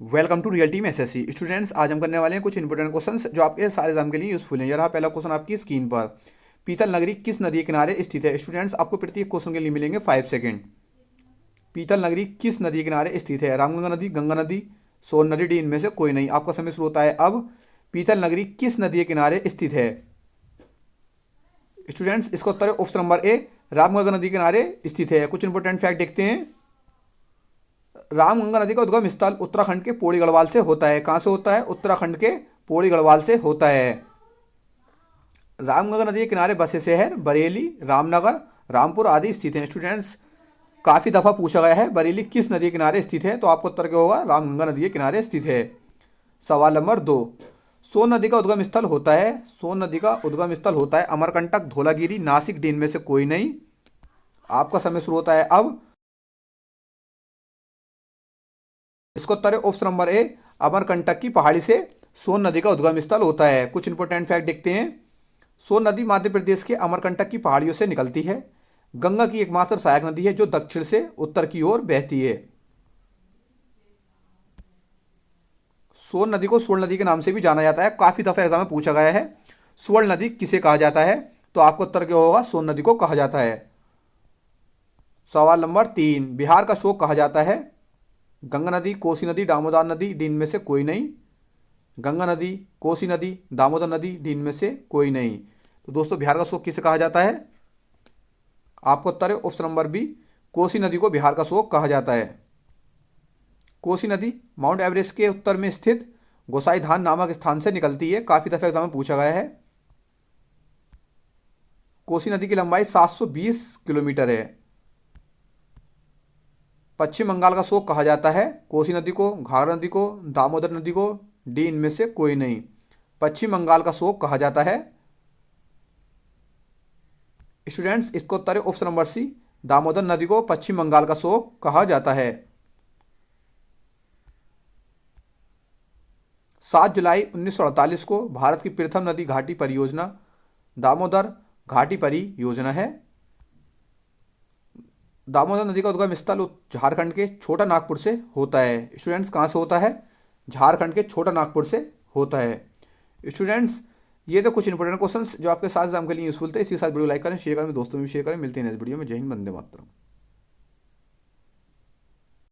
Welcome to real team SSC students. आज हम करने वाले हैं कुछ इंपॉर्टेंट क्वेश्चंस जो आपके सारे एग्जाम के लिए यूजफुल हैं। यहाँ पहला क्वेश्चन आपकी स्क्रीन पर, पीतल नगरी किस नदी के किनारे स्थित है। स्टूडेंट्स, आपको प्रत्येक क्वेश्चन के लिए मिलेंगे 5 सेकेंड। पीतल नगरी किस नदी के किनारे स्थित है। रामगंगा नदी, गंगा नदी, सोन नदी, डी इनमें से कोई नहीं। आपका समय शुरू होता है अब। पीतल नगरी किस नदी के किनारे स्थित है। स्टूडेंट्स, इसका उत्तर है ऑप्शन नंबर ए, रामगंगा नदी के किनारे स्थित है। कुछ इंपॉर्टेंट फैक्ट देखते हैं। रामगंगा नदी का उद्गम स्थल उत्तराखंड के पौड़ी गढ़वाल से होता है। कहाँ से होता है? उत्तराखंड के पौड़ी गढ़वाल से होता है। रामगंगा नदी के किनारे बसे शहर बरेली, रामनगर, रामपुर आदि स्थित हैं। स्टूडेंट्स, काफ़ी दफ़ा पूछा गया है बरेली किस नदी के किनारे स्थित है, तो आपका उत्तर क्या होगा? रामगंगा नदी के किनारे स्थित है। सवाल नंबर 2, सोन नदी का उद्गम स्थल होता है। सोन नदी का उद्गम स्थल होता है अमरकंटक, धौलागिरी, नासिक, डी इनमें से कोई नहीं। आपका समय शुरू होता है अब। इसका उत्तर है ऑप्शन नंबर ए, अमरकंटक की पहाड़ी से सोन नदी का उद्गम स्थल होता है। कुछ इंपॉर्टेंट फैक्ट देखते हैं। सोन नदी मध्य प्रदेश के अमरकंटक की पहाड़ियों से निकलती है। गंगा की एकमात्र सहायक नदी है जो दक्षिण से उत्तर की ओर बहती है। सोन नदी को स्वर्ण नदी के नाम से भी जाना जाता है। काफ़ी दफ़ा एग्जाम में पूछा गया है स्वर्ण नदी किसे कहा जाता है, तो आपको उत्तर क्या होगा? सोन नदी को कहा जाता है। सवाल नंबर 3, बिहार का शोक कहा जाता है। गंगा नदी, कोसी नदी, दामोदर नदी, डी इनमें से कोई नहीं। गंगा नदी, कोसी नदी, दामोदर नदी, डी इनमें से कोई नहीं। तो दोस्तों, बिहार का शोक किसे कहा जाता है? आपको उत्तर है ऑप्शन नंबर बी, कोसी नदी को बिहार का शोक कहा जाता है। कोसी नदी माउंट एवरेस्ट के उत्तर में स्थित गोसाईधान नामक स्थान से निकलती है। काफ़ी दफ़ा एग्जाम में पूछा गया है। कोसी नदी की लंबाई 720 किलोमीटर है। पश्चिम बंगाल का शोक कहा जाता है कोसी नदी को, घाघरा नदी को, दामोदर नदी को, डी इनमें से कोई नहीं। पश्चिम बंगाल का शोक कहा जाता है। स्टूडेंट्स, इसको उत्तर है ऑप्शन नंबर सी, दामोदर नदी को पश्चिम बंगाल का शोक कहा जाता है। 7 जुलाई 1948 को भारत की प्रथम नदी घाटी परियोजना दामोदर घाटी परियोजना है। दामोदर नदी का उद्गम स्थल झारखंड के छोटा नागपुर से होता है। स्टूडेंट्स, कहाँ से होता है? झारखंड के छोटा नागपुर से होता है। स्टूडेंट्स, ये तो कुछ इंपॉर्टेंट क्वेश्चंस जो आपके साथ एग्जाम के लिए यूजफुल थे। इसी के साथ वीडियो लाइक करें, शेयर करें, दोस्तों में भी शेयर करें। मिलते हैं नेक्स्ट वीडियो में। जय हिंद, वंदे मातरम।